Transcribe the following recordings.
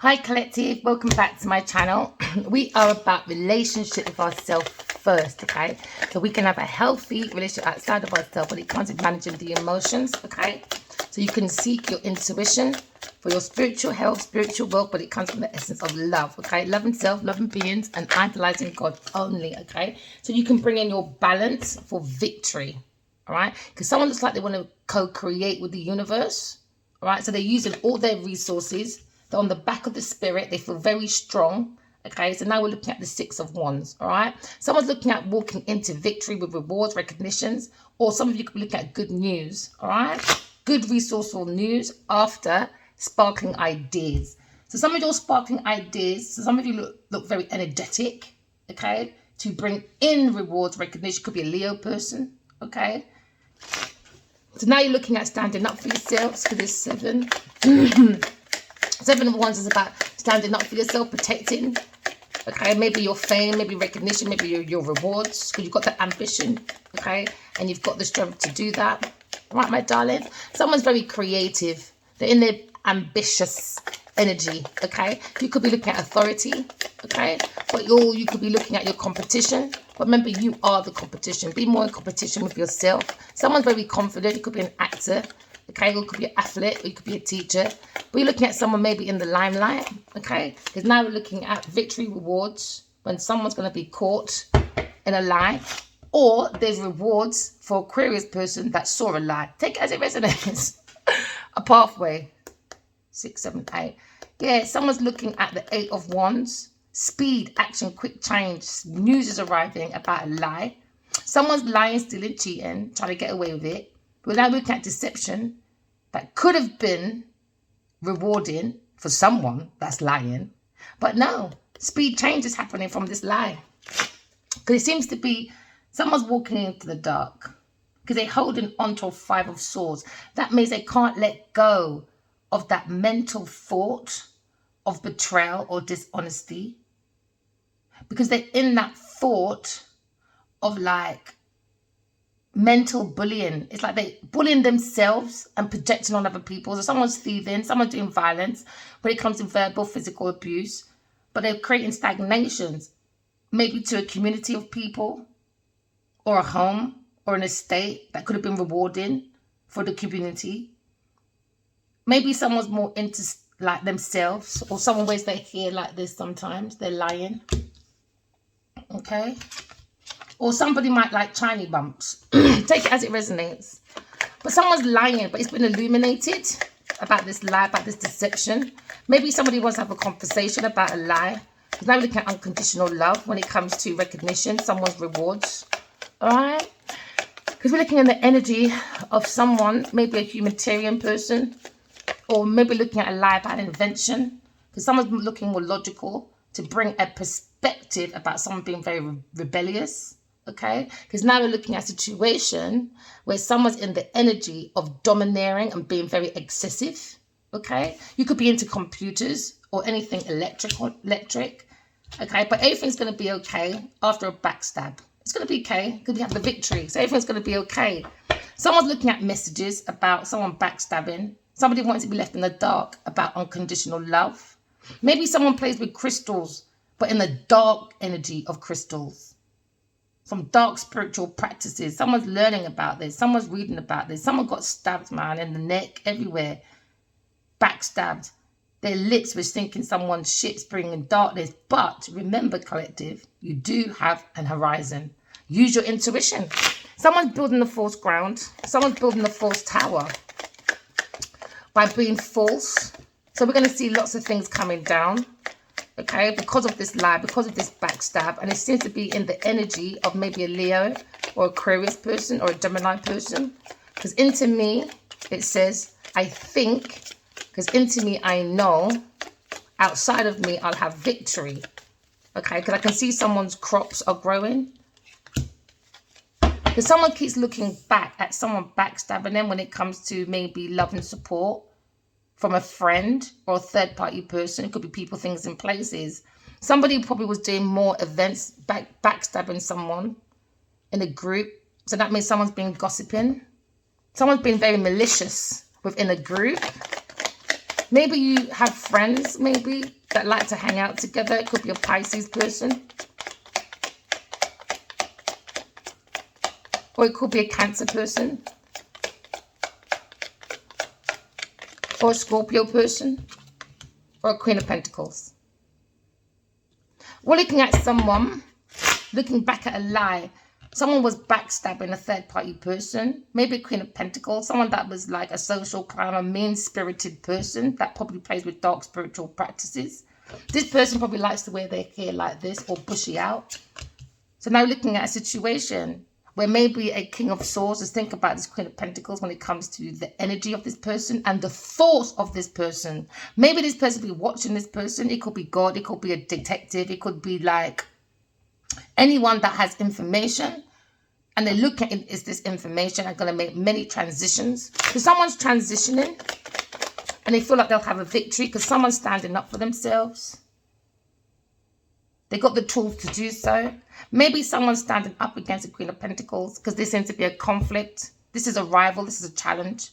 Hi collective, welcome back to my channel. We are about relationship with ourselves first, okay? So we can have a healthy relationship outside of ourselves when it comes to managing the emotions, okay? So you can seek your intuition for your spiritual health, spiritual wealth, but it comes from the essence of love, okay? Loving self, loving beings, and idolizing God only, okay? So you can bring in your balance for victory, all right? Because someone looks like they want to co-create with the universe, all right? So they're using all their resources. They're on the back of the spirit. They feel very strong. Okay, so now we're looking at the Six of Wands. All right, someone's looking at walking into victory with rewards, recognitions, or some of you could be looking at good news. All right, good resourceful news after sparkling ideas. So some of your sparkling ideas, so some of you look very energetic. Okay, to bring in rewards, recognition. Could be a Leo person. Okay, so now you're looking at standing up for yourselves because there's 7. 7 of Wands is about standing up for yourself, protecting, okay, maybe your fame, maybe recognition, maybe your rewards, because you've got the ambition, okay, and you've got the strength to do that, right, my darling? Someone's very creative. They're in their ambitious energy, okay? You could be looking at authority, okay, but you could be looking at your competition. But remember, you are the competition. Be more in competition with yourself. Someone's very confident. You could be an actor, okay, or it could be an athlete, or you could be a teacher. But you're looking at someone maybe in the limelight, okay? Because now we're looking at victory rewards when someone's going to be caught in a lie, or there's rewards for Aquarius person that saw a lie. Take it as it resonates. A pathway. 6, 7, 8. Yeah, someone's looking at the 8 of Wands. Speed, action, quick change. News is arriving about a lie. Someone's lying, stealing, cheating, trying to get away with it. We're now looking at deception that could have been rewarding for someone that's lying. But no, speed change is happening from this lie. Because it seems to be someone's walking into the dark because they're holding onto a 5 of Swords. That means they can't let go of that mental thought of betrayal or dishonesty, because they're in that thought of like mental bullying. It's like they bullying themselves and projecting on other people. So someone's thieving, someone's doing violence when it comes to verbal, physical abuse, but they're creating stagnations, maybe to a community of people or a home or an estate that could have been rewarding for the community. Maybe someone's more into like themselves, or someone wears their hair like this sometimes. They're lying. Okay. Or somebody might like shiny bumps. Take it as it resonates. But someone's lying, but it's been illuminated about this lie, about this deception. Maybe somebody wants to have a conversation about a lie. Because now we're looking at unconditional love when it comes to recognition, someone's rewards. All right? Because we're looking at the energy of someone, maybe a humanitarian person, or maybe looking at a lie about an invention. Because someone's looking more logical to bring a perspective about someone being very rebellious. Okay, because now we're looking at a situation where someone's in the energy of domineering and being very excessive. Okay, you could be into computers or anything electric. Okay, but everything's going to be okay after a backstab. It's going to be okay because we have the victory, so everything's going to be okay. Someone's looking at messages about someone backstabbing. Somebody wants to be left in the dark about unconditional love. Maybe someone plays with crystals, but in the dark energy of crystals. From dark spiritual practices. Someone's learning about this. Someone's reading about this. Someone got stabbed, man, in the neck, everywhere. Backstabbed. Their lips were sinking someone's ship, bringing darkness. But remember, collective, you do have an horizon. Use your intuition. Someone's building a false ground. Someone's building a false tower by being false. So we're going to see lots of things coming down. Okay, because of this lie, because of this backstab, and it seems to be in the energy of maybe a Leo or Aquarius person or a Gemini person. Because into me, it says, I think, because into me, I know, outside of me, I'll have victory. Okay, because I can see someone's crops are growing. Because someone keeps looking back at someone backstabbing them when it comes to maybe love and support from a friend or a third-party person. It could be people, things, and places. Somebody probably was doing more events, backstabbing someone in a group. So that means someone's been gossiping. Someone's been very malicious within a group. Maybe you have friends, maybe, that like to hang out together. It could be a Pisces person. Or it could be a Cancer person. Or a Scorpio person. Or a Queen of Pentacles. We're looking at someone, looking back at a lie. Someone was backstabbing a third-party person. Maybe a Queen of Pentacles. Someone that was like a social climber, mean-spirited person that probably plays with dark spiritual practices. This person probably likes to wear their hair like this or bushy out. So now looking at a situation where maybe a King of Swords, just think about this Queen of Pentacles when it comes to the energy of this person and the thoughts of this person. Maybe this person be watching this person. It could be God. It could be a detective. It could be like anyone that has information and they look at it as this information are going to make many transitions. So someone's transitioning and they feel like they'll have a victory because someone's standing up for themselves. They got the tools to do so. Maybe someone's standing up against the Queen of Pentacles because there seems to be a conflict. This is a rival. This is a challenge.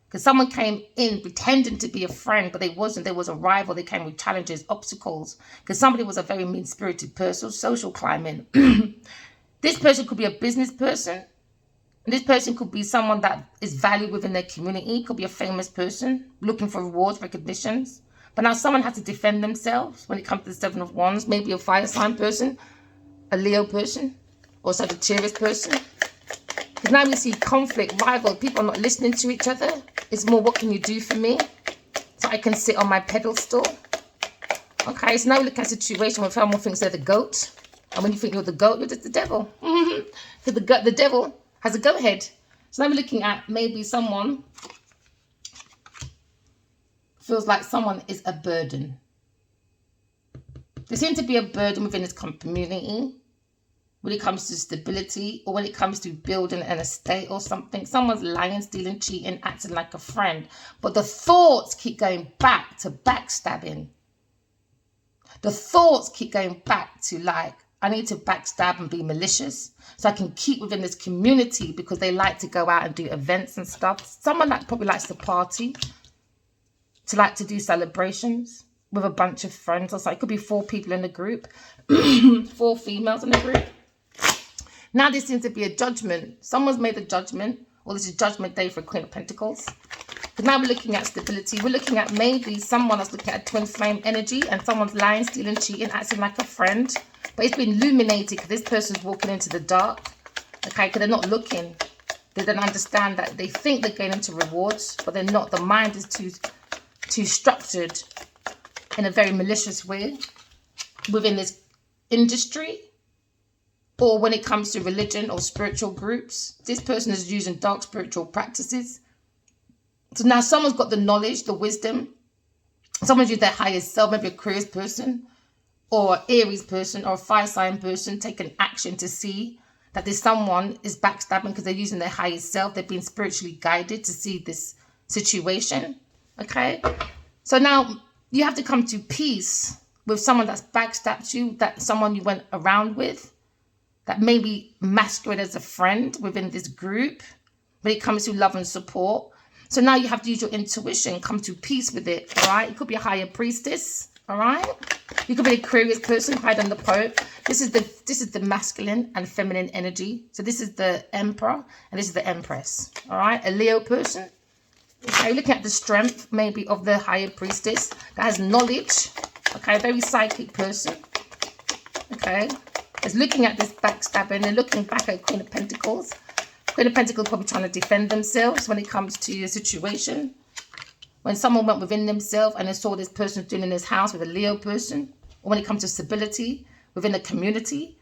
Because someone came in pretending to be a friend, but they wasn't. There was a rival. They came with challenges, obstacles. Because somebody was a very mean-spirited person, social climbing. This person could be a business person. And this person could be someone that is valued within their community. Could be a famous person looking for rewards, recognitions. But now someone has to defend themselves when it comes to the Seven of Wands. Maybe a fire sign person, a Leo person, or a Sagittarius person. Because now we see conflict, rival, people are not listening to each other. It's more, what can you do for me? So I can sit on my pedestal. Okay, so now we look at a situation where someone thinks they're the goat. And when you think you're the goat, you're just the devil. So the devil has a goat head. So now we're looking at maybe someone feels like someone is a burden. There seems to be a burden within this community when it comes to stability or when it comes to building an estate or something. Someone's lying, stealing, cheating, acting like a friend. But the thoughts keep going back to backstabbing. The thoughts keep going back to like, I need to backstab and be malicious so I can keep within this community because they like to go out and do events and stuff. Someone that probably likes to party, to like to do celebrations with a bunch of friends or so. It could be 4 people in the group, 4 females in the group. Now there seems to be a judgment. Someone's made a judgment, or this is judgment day for Queen of Pentacles. Because now we're looking at stability. We're looking at maybe someone that's looking at twin flame energy and someone's lying, stealing, cheating, acting like a friend. But it's been illuminated because this person's walking into the dark. Okay, because they're not looking. They don't understand that they think they're going into rewards, but they're not. The mind is too structured in a very malicious way within this industry. Or when it comes to religion or spiritual groups, this person is using dark spiritual practices. So now someone's got the knowledge, the wisdom. Someone's used their highest self, maybe a Aquarius person or Aries person or a fire sign person taking action to see that this someone is backstabbing because they're using their highest self. They've been spiritually guided to see this situation. Okay? So now you have to come to peace with someone that's backstabbed you, that someone you went around with, that maybe masquerade as a friend within this group when it comes to love and support. So now you have to use your intuition, come to peace with it, all right? It could be a higher priestess, all right? You could be an Aquarius person, hide on the Pope. This is the masculine and feminine energy. So this is the Emperor and this is the Empress, all right? A Leo person. Okay, looking at the strength maybe of the higher priestess that has knowledge. Okay, a very psychic person. Okay. Is looking at this backstabbing. They're looking back at Queen of Pentacles. Queen of Pentacles probably trying to defend themselves when it comes to a situation. When someone went within themselves and they saw this person doing in this house with a Leo person. Or when it comes to stability within the community.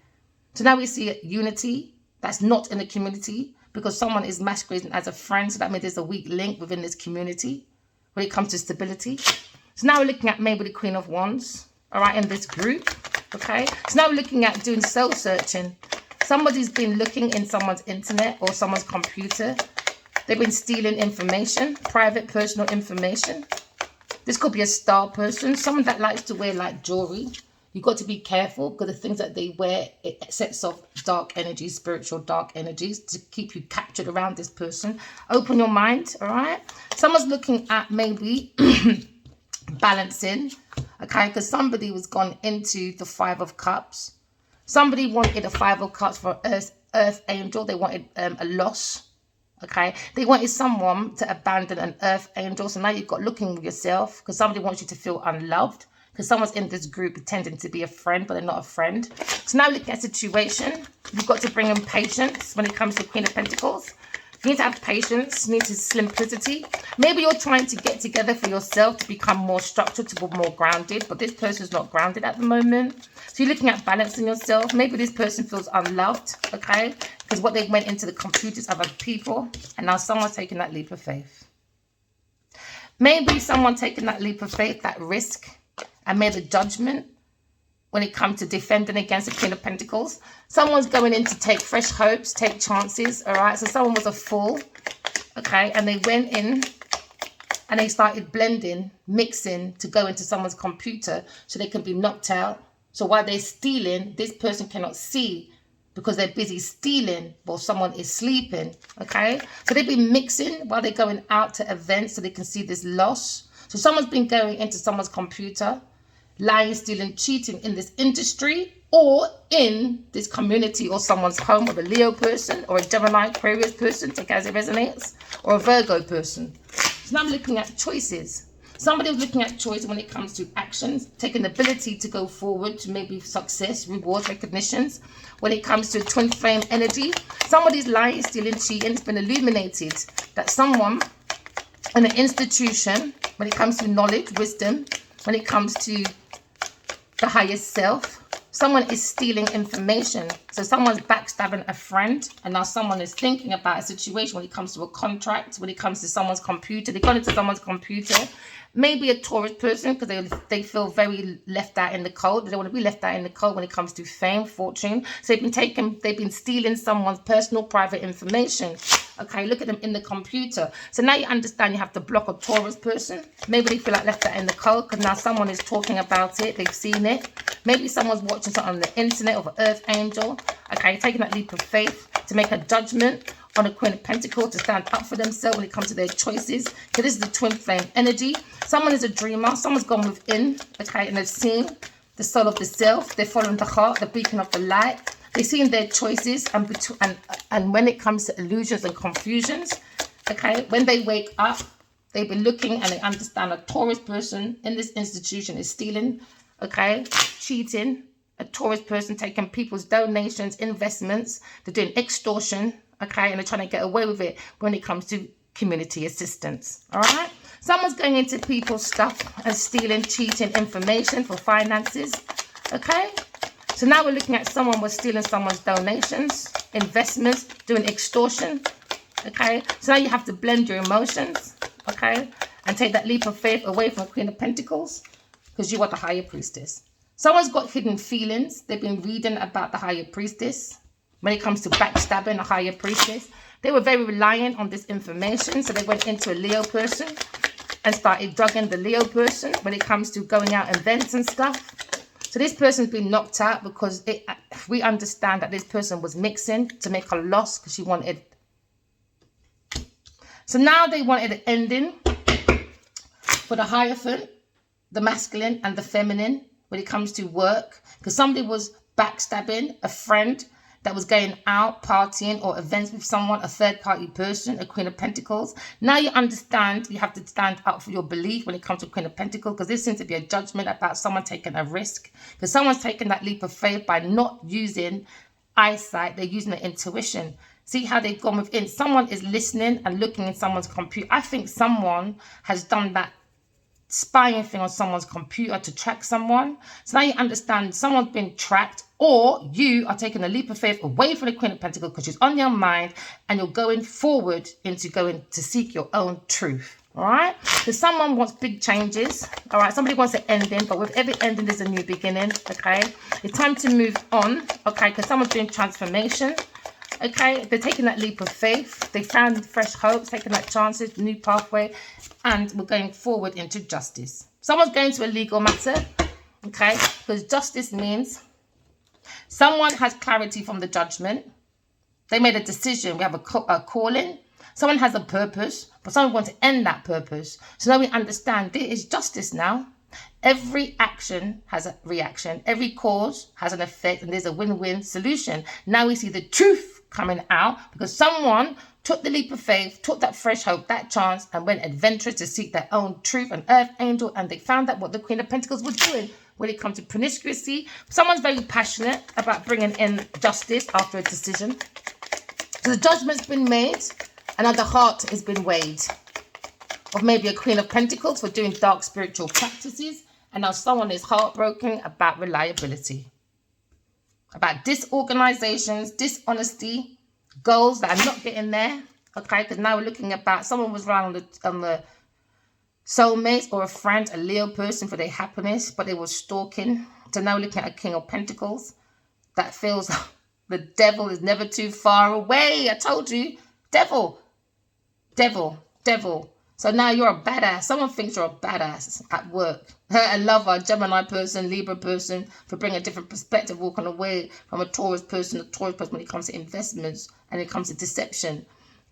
So now we see unity that's not in the community because someone is masquerading as a friend. So that means there's a weak link within this community when it comes to stability. So now we're looking at maybe the Queen of Wands. All right, in this group. Okay, so now we're looking at doing soul searching. Somebody's been looking in someone's internet or someone's computer. They've been stealing information, private, personal information. This could be a star person, someone that likes to wear like jewelry. You've got to be careful because the things that they wear, it sets off dark energies, spiritual dark energies to keep you captured around this person. Open your mind, all right? Someone's looking at maybe balancing, okay, because somebody was gone into the Five of Cups. Somebody wanted a Five of Cups for earth angel. They wanted a loss, okay. They wanted someone to abandon an earth angel. So now you've got looking with yourself, because somebody wants you to feel unloved, because someone's in this group pretending to be a friend, but they're not a friend. So now look at a situation. You've got to bring in patience when it comes to Queen of Pentacles. You need to have patience, you need to simplicity. Maybe you're trying to get together for yourself to become more structured, to be more grounded, but this person's not grounded at the moment. So you're looking at balancing yourself. Maybe this person feels unloved, okay? Because what they went into the computers of other people, and now someone's taking that leap of faith. Maybe someone taking that leap of faith, that risk, and made a judgment when it comes to defending against the Queen of Pentacles. Someone's going in to take fresh hopes, take chances, all right? So someone was a fool, okay? And they went in and they started blending, mixing to go into someone's computer so they can be knocked out. So while they're stealing, this person cannot see because they're busy stealing while someone is sleeping, okay? So they've been mixing while they're going out to events so they can see this loss. So someone's been going into someone's computer, lying, stealing, cheating in this industry or in this community or someone's home, or a Leo person or a Gemini, Aquarius person, take it as it resonates, or a Virgo person. So now I'm looking at choices. Somebody was looking at choice when it comes to actions, taking the ability to go forward to maybe success, rewards, recognitions. When it comes to twin flame energy, somebody's lying, stealing, cheating. It's been illuminated that someone in an institution, when it comes to knowledge, wisdom, when it comes to the highest self, someone is stealing information. So someone's backstabbing a friend, and now someone is thinking about a situation when it comes to a contract, when it comes to someone's computer. They got into someone's computer. Maybe a Taurus person, because they feel very left out in the cold. They don't want to be left out in the cold when it comes to fame, fortune. So they've been stealing someone's personal, private information. Okay, look at them in the computer. So now you understand you have to block a Taurus person. Maybe they feel like left out in the cold because now someone is talking about it. They've seen it. Maybe someone's watching something on the internet of an earth angel. Okay, taking that leap of faith to make a judgment on a Queen of Pentacles, to stand up for themselves when it comes to their choices. So this is the twin flame energy. Someone is a dreamer. Someone's gone within, okay, and they've seen the soul of the self. They're following the heart, the beacon of the light. They've seen their choices, and when it comes to illusions and confusions, okay, when they wake up, they've been looking and they understand a Taurus person in this institution is stealing, okay, cheating. A Taurus person taking people's donations, investments. They're doing extortion, okay, and they're trying to get away with it when it comes to community assistance, all right? Someone's going into people's stuff and stealing, cheating information for finances, okay? So now we're looking at someone was stealing someone's donations, investments, doing extortion, okay? So now you have to blend your emotions, okay? And take that leap of faith away from Queen of Pentacles, because you are the higher priestess. Someone's got hidden feelings. They've been reading about the higher priestess. When it comes to backstabbing a higher priestess, they were very reliant on this information. So they went into a Leo person and started drugging the Leo person when it comes to going out events and stuff. So this person's been knocked out because we understand that this person was mixing to make a loss because she wanted. So now they wanted an ending for the Hierophant, the masculine and the feminine when it comes to work, because somebody was backstabbing a friend that was going out, partying, or events with someone, a third-party person, a Queen of Pentacles. Now you understand you have to stand up for your belief when it comes to Queen of Pentacles, because this seems to be a judgment about someone taking a risk. Because someone's taking that leap of faith by not using eyesight, they're using their intuition. See how they've gone within. Someone is listening and looking in someone's computer. I think someone has done that spying thing on someone's computer to track someone. So now you understand someone's been tracked, or you are taking a leap of faith away from the Queen of Pentacles because she's on your mind and you're going forward into going to seek your own truth. All right, so someone wants big changes. All right, somebody wants an ending, but with every ending there's a new beginning. Okay, it's time to move on. Okay, because someone's doing transformation. Okay, they're taking that leap of faith. They found fresh hopes, taking that chances, new pathway, and we're going forward into justice. Someone's going to a legal matter, okay, because justice means someone has clarity from the judgment. They made a decision. We have a calling. Someone has a purpose, but someone wants to end that purpose. So now we understand there is justice now. Every action has a reaction. Every cause has an effect, and there's a win-win solution. Now we see the truth coming out because someone took the leap of faith, took that fresh hope, that chance, and went adventurous to seek their own truth, an earth angel, and they found out what the Queen of Pentacles was doing when it comes to promiscuity. Someone's very passionate about bringing in justice after a decision. So the judgment's been made, and now the heart has been weighed. Of maybe a Queen of Pentacles for doing dark spiritual practices, and now someone is heartbroken about reliability, about disorganizations, dishonesty, goals that are not getting there. Okay, because now we're looking about someone was around on the soulmate or a friend, a Leo person for their happiness, but they were stalking. So now we're looking at a King of Pentacles that feels the devil is never too far away. I told you, devil. So now you're a badass. Someone thinks you're a badass at work. A lover, Gemini person, Libra person, for bringing a different perspective, walking away from a Taurus person when it comes to investments and it comes to deception.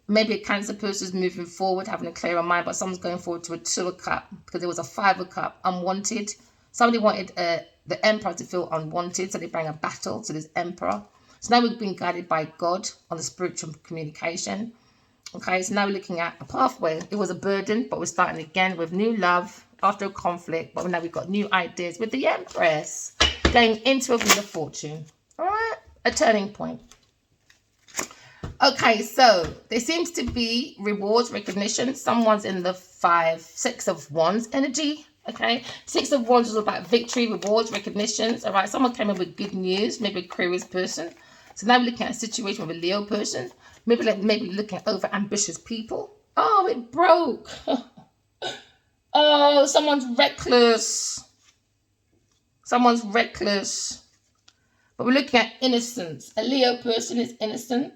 Maybe a Cancer person is moving forward, having a clearer mind, but someone's going forward to a 2 of Cup because there was a 5 of Cup, unwanted. Somebody wanted the Emperor to feel unwanted, so they bring a battle to this Emperor. So now we've been guided by God on the spiritual communication. Okay, so now we're looking at a pathway. It was a burden, but we're starting again with new love after a conflict. But now we've got new ideas with the Empress going into a Wheel of Fortune. All right, a turning point. Okay, so there seems to be rewards, recognition. Someone's in the 6 of Wands energy. Okay, 6 of Wands is about victory, rewards, recognitions. All right, someone came in with good news, maybe a Aquarius person. So now we're looking at a situation with a Leo person. Maybe looking at over ambitious people. Oh, it broke. Oh, someone's reckless. Someone's reckless. But we're looking at innocence. A Leo person is innocent.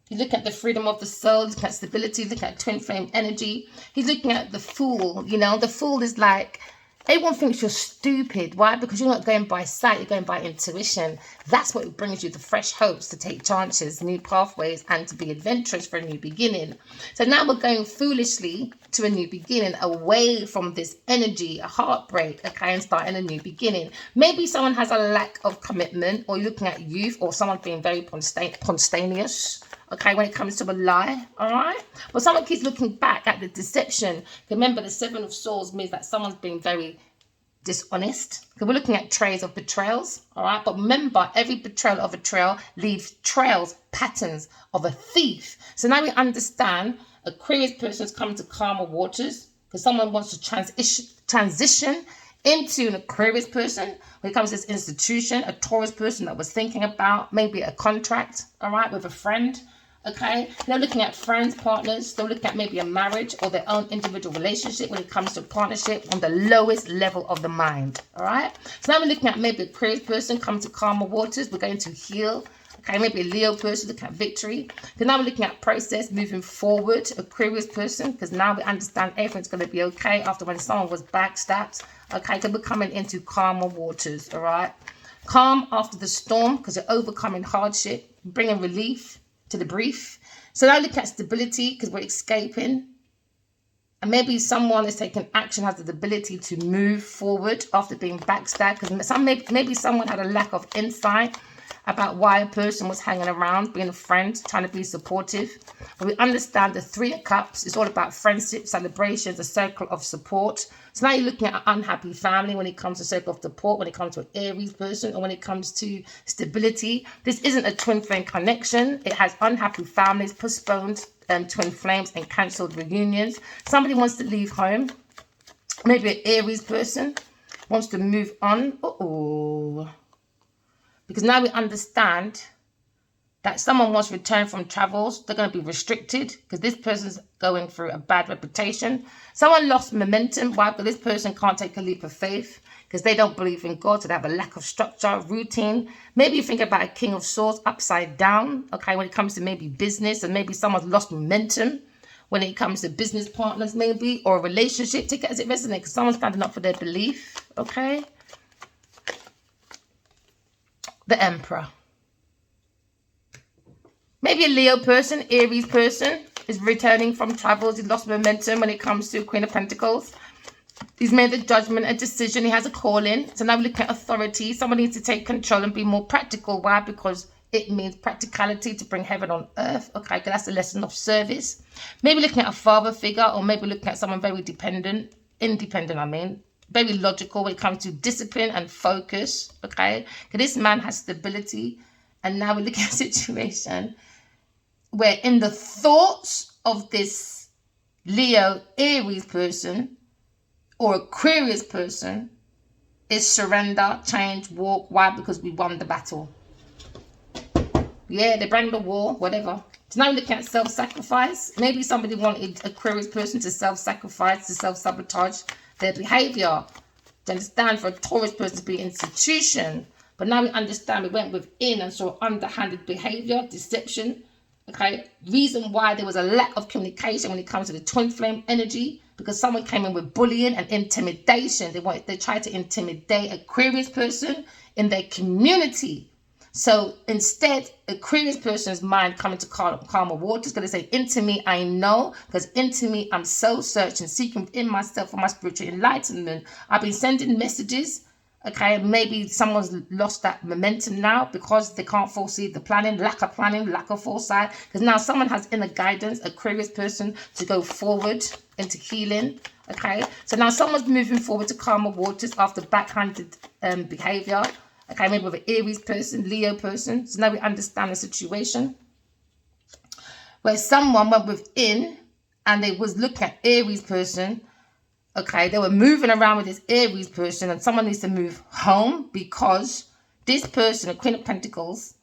He's looking at the freedom of the soul, looking at stability, looking at twin flame energy. He's looking at the Fool. You know, the Fool is like, everyone thinks you're stupid. Why? Because you're not going by sight, you're going by intuition. That's what brings you the fresh hopes to take chances, new pathways, and to be adventurous for a new beginning. So now we're going foolishly to a new beginning, away from this energy, a heartbreak, okay, and starting a new beginning. Maybe someone has a lack of commitment, or you're looking at youth, or someone being very spontaneous. Okay, when it comes to a lie, all right? But someone keeps looking back at the deception. Remember, the 7 of Swords means that someone's being very dishonest. Because we're looking at trays of betrayals, all right? But remember, every betrayal of a trail leaves trails, patterns of a thief. So now we understand Aquarius person's coming to calmer waters because someone wants to transition into an Aquarius person when it comes to this institution, a Taurus person that was thinking about maybe a contract, all right, with a friend. Okay, they're looking at friends, partners. They're looking at maybe a marriage or their own individual relationship when it comes to partnership on the lowest level of the mind. All right. So now we're looking at maybe a Aquarius person coming to calmer waters. We're going to heal. Okay, maybe a Leo person looking at victory. Because now we're looking at process moving forward. Aquarius person, because now we understand everything's going to be okay after when someone was backstabbed. Okay, so we're coming into calmer waters. All right. Calm after the storm because you're overcoming hardship, bringing relief to the brief. So now look at stability because we're escaping. And maybe someone is taking action, has the ability to move forward after being backstabbed. Because maybe someone had a lack of insight about why a person was hanging around, being a friend, trying to be supportive. But we understand the 3 of Cups is all about friendship, celebrations, a circle of support. So now you're looking at an unhappy family when it comes to circle of support, when it comes to an Aries person, or when it comes to stability. This isn't a twin flame connection. It has unhappy families, postponed twin flames, and cancelled reunions. Somebody wants to leave home. Maybe an Aries person wants to move on. Because now we understand that someone wants to return from travels. They're going to be restricted because this person's going through a bad reputation. Someone lost momentum. Why? Because this person can't take a leap of faith because they don't believe in God. So they have a lack of structure, routine. Maybe you think about a King of Swords upside down. Okay, when it comes to maybe business, and maybe someone's lost momentum when it comes to business partners maybe, or a relationship. Take it as it resonates because someone's standing up for their belief. Okay. The Emperor. Maybe a Leo person, Aries person. is returning from travels. He's lost momentum when it comes to Queen of Pentacles. He's made a judgment, a decision. He has a calling. So now we look at authority. Someone needs to take control and be more practical. Why? Because it means practicality to bring heaven on earth. Okay, that's the lesson of service. Maybe looking at a father figure, or maybe looking at someone very independent, I mean. Very logical when it comes to discipline and focus. Okay, because this man has stability. And now we're looking at a situation where in the thoughts of this Leo Aries person or Aquarius person is surrender, change, walk. Why? Because we won the battle. Yeah, they bring the war, whatever. So now we're looking at self-sacrifice. Maybe somebody wanted Aquarius person to self-sacrifice, to self-sabotage their behavior. To understand, for a Taurus person to be institution. But now we understand, we went within and saw underhanded behavior, deception. Okay, reason why there was a lack of communication when it comes to the twin flame energy, because someone came in with bullying and intimidation. They tried to intimidate Aquarius person in their community. So instead, Aquarius person's mind coming to calmer waters, going to say, into me I know, because into me I'm soul searching, seeking within myself for my spiritual enlightenment. I've been sending messages. Okay, maybe someone's lost that momentum now because they can't foresee the planning, lack of foresight. Because now someone has inner guidance, Aquarius person, to go forward into healing. Okay, so now someone's moving forward to calmer waters after backhanded behavior. Okay, maybe with an Aries person, Leo person. So now we understand the situation where someone went within and they was looking at Aries person. Okay, they were moving around with this Aries person, and someone needs to move home because this person, a Queen of Pentacles,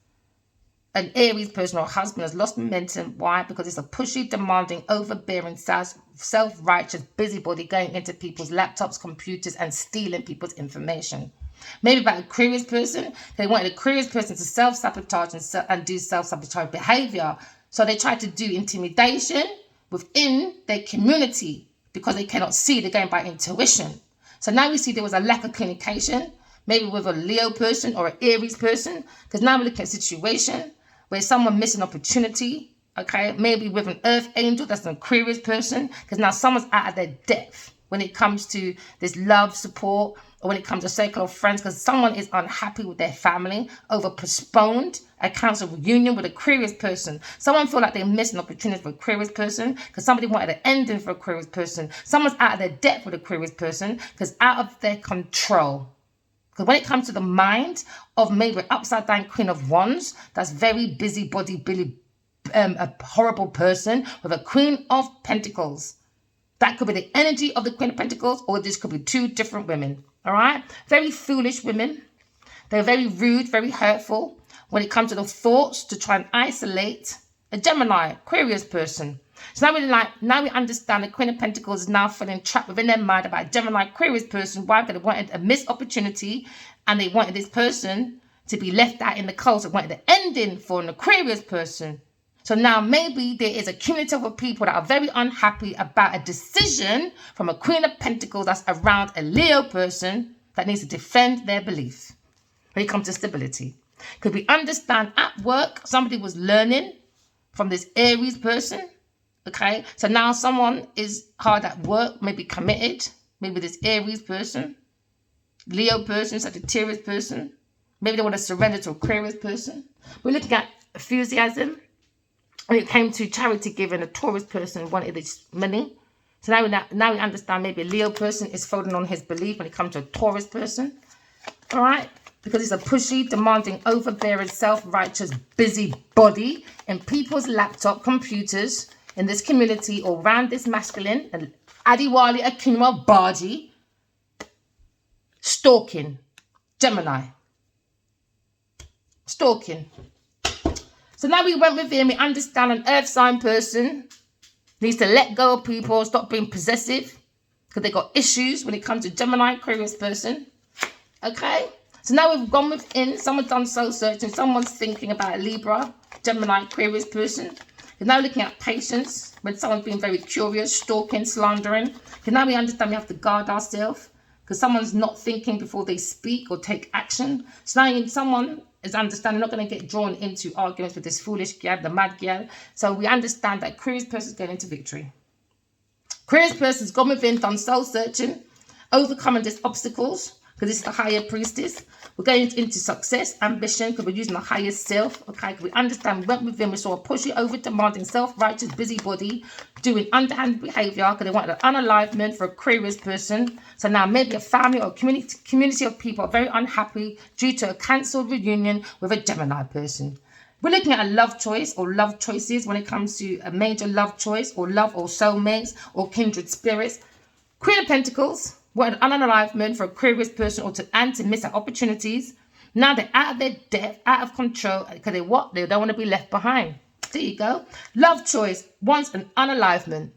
an Aries person or husband, has lost momentum. Why? Because it's a pushy, demanding, overbearing, self-righteous busybody going into people's laptops, computers, and stealing people's information. Maybe about an Aquarius person, they wanted an Aquarius person to self-sabotage and do self-sabotage behavior. So they tried to do intimidation within their community, because they cannot see, they're going by intuition. So now we see there was a lack of communication, maybe with a Leo person or an Aries person, because now we're looking at a situation where someone missed an opportunity, okay? Maybe with an Earth Angel, that's an Aquarius person, because now someone's out of their depth when it comes to this love, support, or when it comes to circle of friends, because someone is unhappy with their family over postponed a council reunion with an Aquarius person. Someone feel like they missed an opportunity for an Aquarius person because somebody wanted an ending for an Aquarius person. Someone's out of their depth with an Aquarius person because out of their control. Because when it comes to the mind of maybe an upside down Queen of Wands, that's very busybody, a horrible person with a Queen of Pentacles. That could be the energy of the Queen of Pentacles, or this could be two different women. All right? Very foolish women. They're very rude, very hurtful when it comes to the thoughts to try and isolate a Gemini, Aquarius person. So now we understand the Queen of Pentacles is now feeling trapped within their mind about a Gemini, Aquarius person. Why? Because they wanted a missed opportunity and they wanted this person to be left out in the cold. So they wanted the ending for an Aquarius person. So now maybe there is a community of people that are very unhappy about a decision from a Queen of Pentacles that's around a Leo person that needs to defend their belief when it comes to stability. Because we understand at work, somebody was learning from this Aries person, okay? So now someone is hard at work, maybe committed, maybe this Aries person, Leo person, Sagittarius person. Maybe they want to surrender to Aquarius person. We're looking at enthusiasm. When it came to charity giving, a Taurus person wanted this money. So now we understand maybe a Leo person is folding on his belief when it comes to a Taurus person. All right? Because it's a pushy, demanding, overbearing, self-righteous busybody in people's laptop computers in this community or around this masculine, and Adewale Akinwa Baji, stalking, Gemini. Stalking. So now we went with him. We understand an earth sign person needs to let go of people, stop being possessive, because they got issues when it comes to Gemini, Aquarius person. Okay? So now we've gone within. Someone's done soul searching. Someone's thinking about a Libra, Gemini, Aquarius person. We're now looking at patience when someone's being very curious, stalking, slandering. Because now we understand we have to guard ourselves because someone's not thinking before they speak or take action. So now someone is understanding, not going to get drawn into arguments with this foolish girl, the mad girl. So we understand that Aquarius person is going into victory. Aquarius person's gone within, done soul searching, overcoming these obstacles, because this is the higher priestess. We're going into success, ambition, because we're using the higher self. Okay, we understand, we went within, we saw a pushy, over demanding, self-righteous busybody doing underhand behavior because they wanted an unalivement for Aquarius person. So now maybe a family or a community of people are very unhappy due to a cancelled reunion with a Gemini person. We're looking at a love choice or love choices when it comes to a major love choice or love or soulmates or kindred spirits. Queen of Pentacles, what an unalivement for Aquarius person and to miss out opportunities. Now they're out of their depth, out of control, because they don't want to be left behind. There you go. Love choice wants an unalivement.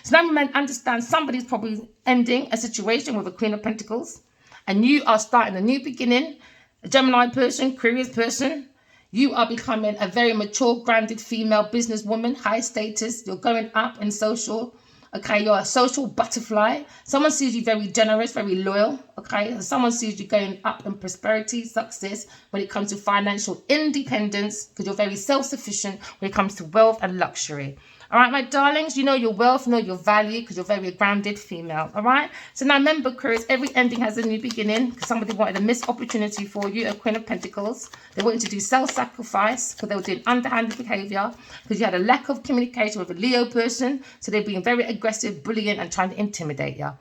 So now we may understand somebody's probably ending a situation with a Queen of Pentacles, and you are starting a new beginning. A Gemini person, Aquarius person, you are becoming a very mature, grounded female businesswoman, high status. You're going up in social. Okay, you're a social butterfly. Someone sees you very generous, very loyal. Okay, someone sees you going up in prosperity, success when it comes to financial independence, because you're very self-sufficient when it comes to wealth and luxury. All right, my darlings, you know your wealth, you know your value, because you're very grounded female. All right, so now remember, Aquarius, every ending has a new beginning, because somebody wanted a missed opportunity for you, a Queen of Pentacles. They wanted to do self-sacrifice because they were doing underhanded behavior, because you had a lack of communication with a Leo person, so they're being very aggressive, bullying, and trying to intimidate you.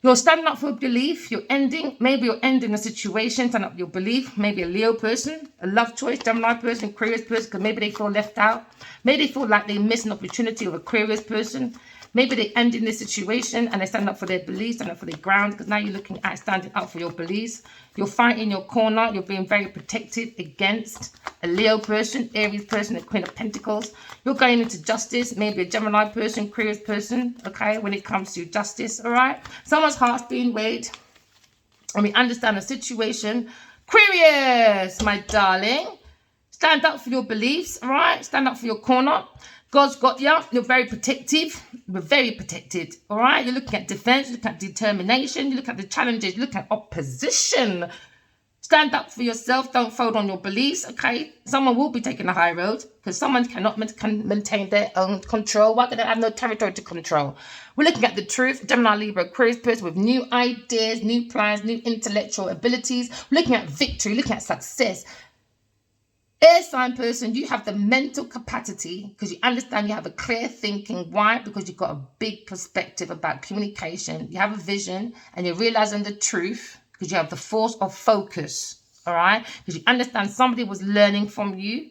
You're standing up for a belief. Maybe you're ending a situation, standing up for your belief. Maybe a Leo person, a love choice, Gemini person, Aquarius person, because maybe they feel left out. Maybe they feel like they miss an opportunity with a Aquarius person. Maybe they end in this situation and they stand up for their beliefs, stand up for their ground, because now you're looking at standing up for your beliefs. You're fighting your corner. You're being very protected against a Leo person, Aries person, a Queen of Pentacles. You're going into justice, maybe a Gemini person, Aquarius person, okay, when it comes to justice, all right? Someone's heart's being weighed, and we understand the situation. Aquarius, my darling, stand up for your beliefs, all right? Stand up for your corner. God's got you. You're very protective. We're very protected. All right. You're looking at defense. You look at determination. You look at the challenges. You look at opposition. Stand up for yourself. Don't fold on your beliefs. Okay. Someone will be taking the high road because someone can maintain their own control. Why? They have no territory to control. We're looking at the truth. Gemini, Libra, Aquarius person with new ideas, new plans, new intellectual abilities. We're looking at victory. Looking at success. Air sign person, you have the mental capacity because you understand, you have a clear thinking. Why? Because you've got a big perspective about communication. You have a vision and you're realizing the truth because you have the force of focus. All right? Because you understand somebody was learning from you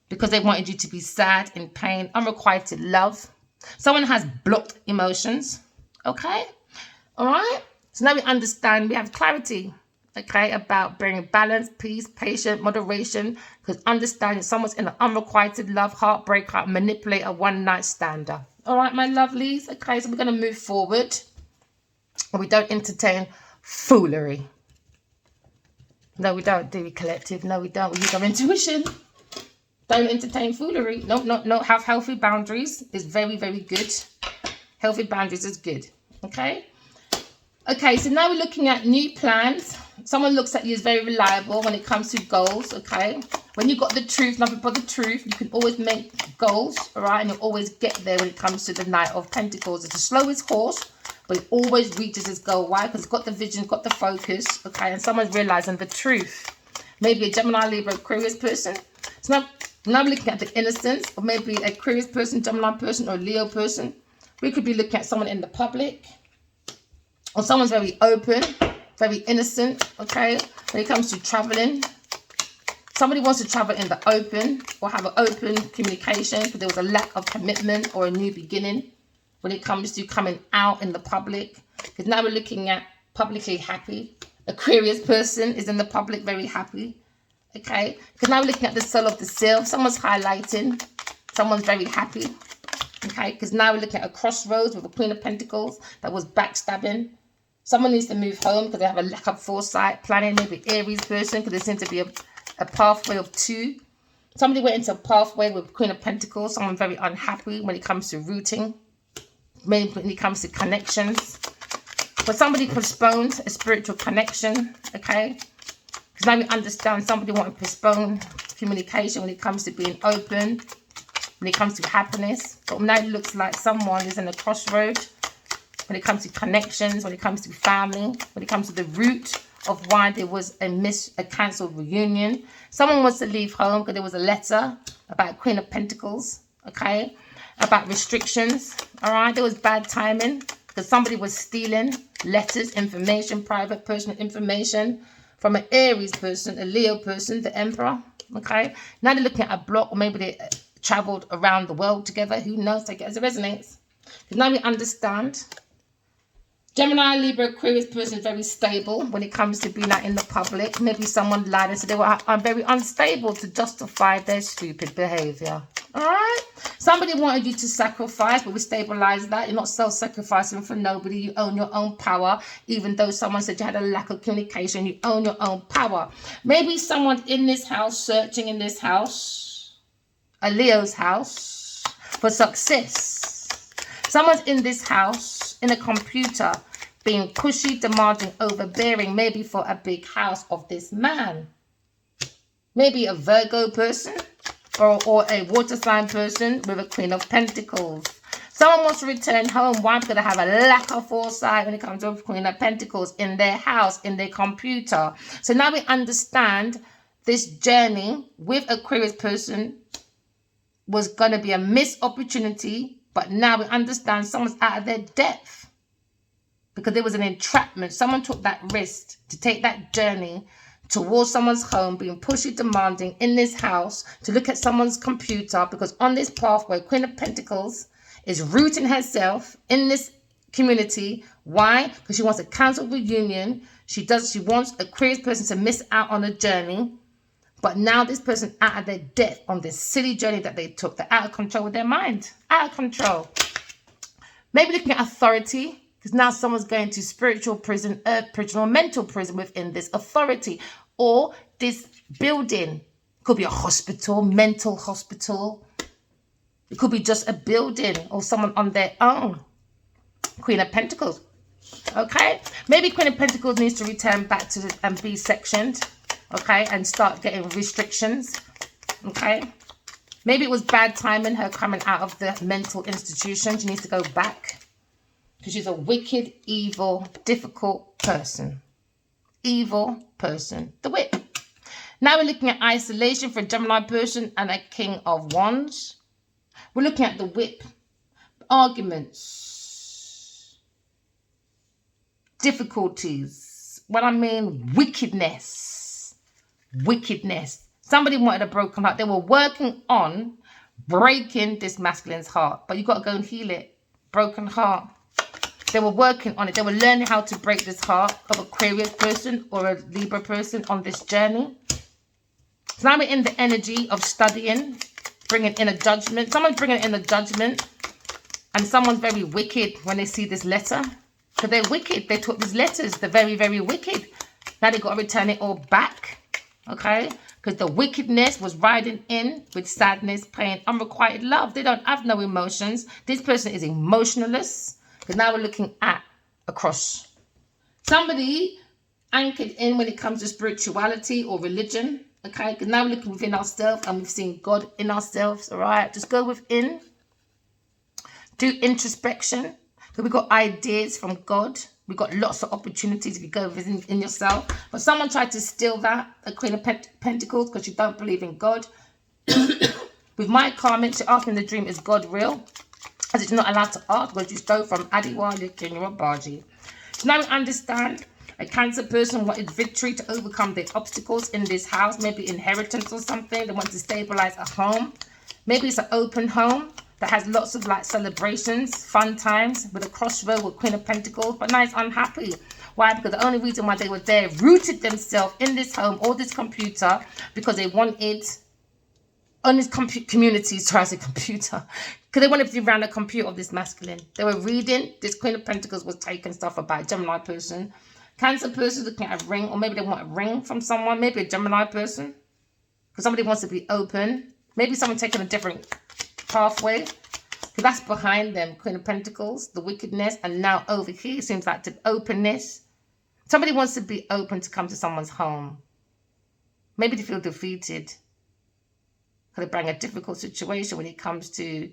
because they wanted you to be sad, in pain, unrequited love. Someone has blocked emotions. Okay? All right? So now we understand, we have clarity. Okay, about bringing balance, peace, patience, moderation, because understanding someone's in an unrequited love, heartbreaker, manipulator, one-night stander. All right, my lovelies. Okay, so we're going to move forward. And we don't entertain foolery. No, we don't, do we, collective? No, we don't. We use our intuition. Don't entertain foolery. No. Have healthy boundaries is very, very good. Healthy boundaries is good. Okay? Okay, so now we're looking at new plans. Someone looks at you as very reliable when it comes to goals, okay? When you got the truth, nothing but the truth, you can always make goals, all right? And you'll always get there when it comes to the Knight of Pentacles. It's the slowest horse, but it always reaches its goal. Why? Because it's got the vision, got the focus, okay? And someone's realizing the truth. Maybe a Gemini, Libra, Aquarius person. So now we're looking at the innocence, or maybe a Aquarius person, Gemini person, or Leo person. We could be looking at someone in the public, or someone's very open, very innocent, okay? When it comes to traveling, somebody wants to travel in the open or have an open communication because there was a lack of commitment or a new beginning when it comes to coming out in the public. Because now we're looking at publicly happy. Aquarius person is in the public very happy, okay? Because now we're looking at the soul of the self. Someone's highlighting. Someone's very happy, okay? Because now we're looking at a crossroads with a Queen of Pentacles that was backstabbing. Someone needs to move home because they have a lack of foresight, planning. Maybe Aries person because there seems to be a pathway of two. Somebody went into a pathway with Queen of Pentacles. Someone very unhappy when it comes to rooting. Maybe when it comes to connections. But somebody postponed a spiritual connection, okay? Because now we understand somebody wanted to postpone communication when it comes to being open, when it comes to happiness. But now it looks like someone is in a crossroad when it comes to connections, when it comes to family, when it comes to the root of why there was a cancelled reunion. Someone wants to leave home because there was a letter about Queen of Pentacles, okay? About restrictions, all right? There was bad timing because somebody was stealing letters, information, private personal information from an Aries person, a Leo person, the Emperor, okay? Now they're looking at a block, or maybe they traveled around the world together. Who knows? Take it as it resonates. Because now we understand. Gemini, Libra, Aquarius person is very stable when it comes to being out in the public. Maybe someone lied and said they were very unstable to justify their stupid behavior. All right? Somebody wanted you to sacrifice, but we stabilize that. You're not self-sacrificing for nobody. You own your own power. Even though someone said you had a lack of communication, you own your own power. Maybe someone in this house, searching in this house, a Leo's house, for success. Someone's in this house, in a computer, being pushy, demanding, overbearing, maybe for a big house of this man. Maybe a Virgo person or a water sign person with a Queen of Pentacles. Someone wants to return home. Why? Because they have a lack of foresight when it comes to a Queen of Pentacles in their house, in their computer. So now we understand this journey with Aquarius person was going to be a missed opportunity. But now we understand someone's out of their depth because there was an entrapment. Someone took that risk to take that journey towards someone's home, being pushy, demanding in this house, to look at someone's computer, because on this pathway, Queen of Pentacles is rooting herself in this community. Why? Because she wants a cancelled reunion. She wants a Aquarius person to miss out on a journey. But now this person out of their depth on this silly journey that they took. They're out of control with their mind. Out of control. Maybe looking at authority. Because now someone's going to spiritual prison, earth prison, or mental prison within this authority. Or this building. Could be a hospital, mental hospital. It could be just a building or someone on their own. Queen of Pentacles. Okay? Maybe Queen of Pentacles needs to return back to and be sectioned. Okay, and start getting restrictions. Okay, maybe it was bad timing, her coming out of the mental institution. She needs to go back because she's a wicked, evil, difficult person. Evil person. The whip. Now we're looking at isolation for a Gemini person and a King of Wands. We're looking at the whip. Arguments. Difficulties. What I mean, wickedness. Wickedness. Somebody wanted a broken heart. They were working on breaking this masculine's heart, but you got to go and heal it. Broken heart. They were working on it. They were learning how to break this heart of Aquarius person or a Libra person on this journey. So now we're in the energy of studying, bringing in a judgment. Someone's bringing in a judgment, and someone's very wicked when they see this letter. So they're wicked. They took these letters. They're very, very wicked. Now they've got to return it all back. Okay, because the wickedness was riding in with sadness, pain, unrequited love. They don't have no emotions. This person is emotionless. Because now we're looking at a cross. Somebody anchored in when it comes to spirituality or religion. Okay, because now we're looking within ourselves and we've seen God in ourselves. All right, just go within. Do introspection. So we've got ideas from God. We've got lots of opportunities if you go within in yourself. But someone tried to steal that, a Queen of Pentacles, because you don't believe in God. With my karmic, she asked me in the dream, is God real? As it's not allowed to ask, because you stole from Adewale, King of Baji. So now we understand a Cancer person wanted victory to overcome their obstacles in this house. Maybe inheritance or something. They want to stabilize a home. Maybe it's an open home that has lots of like celebrations, fun times with a crossroad with Queen of Pentacles, but now it's unhappy. Why? Because the only reason why they were there rooted themselves in this home or this computer because they wanted on this community, sorry, I said computer, because they wanted to be around a computer of this masculine. They were reading, this Queen of Pentacles was taking stuff about Gemini person. Cancer person looking at a ring, or maybe they want a ring from someone, maybe a Gemini person, because somebody wants to be open. Maybe someone taking a different pathway. So that's behind them. Queen of Pentacles, the wickedness. And now over here, it seems like the openness. Somebody wants to be open to come to someone's home. Maybe they feel defeated. Could it bring a difficult situation when it comes to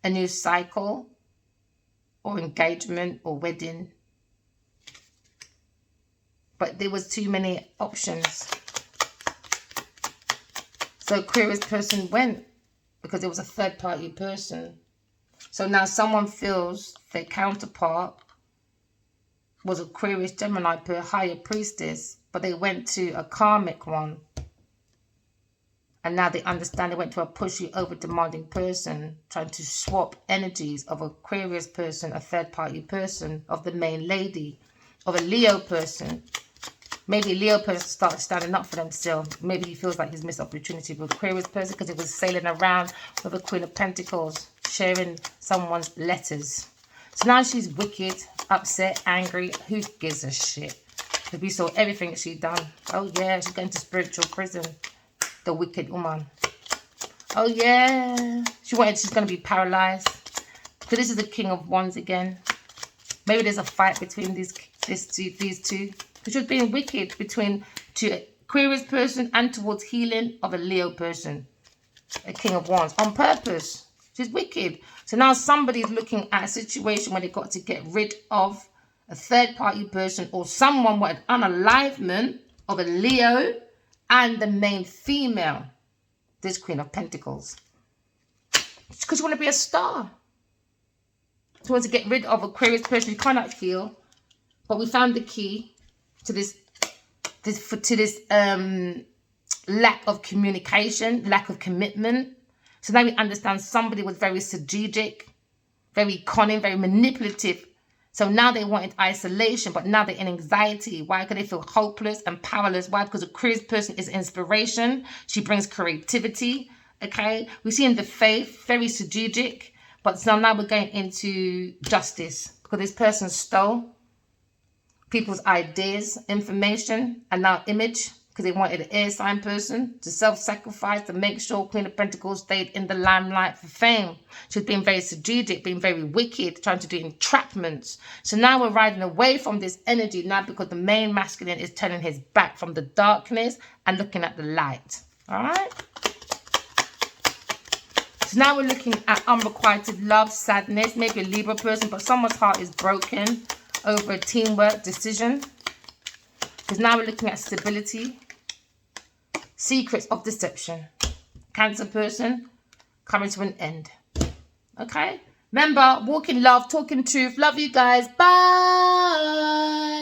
a new cycle or engagement or wedding? But there was too many options. So Aquarius person went because there was a third party person. So now someone feels their counterpart was Aquarius, Gemini, per higher priestess, but they went to a karmic one. And now they understand they went to a pushy, over-demanding person, trying to swap energies of Aquarius person, a third-party person, of the main lady, of a Leo person. Maybe a Leo person started standing up for themselves. Maybe he feels like he's missed opportunity with Aquarius person because he was sailing around with a Queen of Pentacles, sharing someone's letters. So now she's wicked, upset, angry. Who gives a shit? Because we saw everything she done. Oh yeah, she's going to spiritual prison. The wicked woman. Oh yeah, she's going to be paralyzed. So this is the King of Wands again. Maybe there's a fight between these two. Because she was being wicked between to Aquarius person and towards healing of a Leo person. A King of Wands on purpose. She's wicked. So now somebody's looking at a situation where they got to get rid of a third party person or someone with an unalignment of a Leo and the main female, this Queen of Pentacles. Because you want to be a star. You want to get rid of Aquarius person you cannot heal. But we found the key to this lack of communication, lack of commitment. So now we understand somebody was very strategic, very cunning, very manipulative. So now they wanted isolation, but now they're in anxiety. Why? Because they feel hopeless and powerless. Why? Because a Aquarius person is inspiration. She brings creativity. Okay. We see in the faith, very strategic. But so now we're going into justice. Because this person stole people's ideas, information, and now image. Because they wanted an air sign person to self-sacrifice to make sure Queen of Pentacles stayed in the limelight for fame. She was being very strategic, being very wicked, trying to do entrapments. So now we're riding away from this energy now because the main masculine is turning his back from the darkness and looking at the light. All right? So now we're looking at unrequited love, sadness, maybe a Libra person, but someone's heart is broken over a teamwork decision. Because now we're looking at stability, secrets of deception. Cancer person coming to an end. Okay? Remember, walk in love, talk in truth. Love you guys. Bye.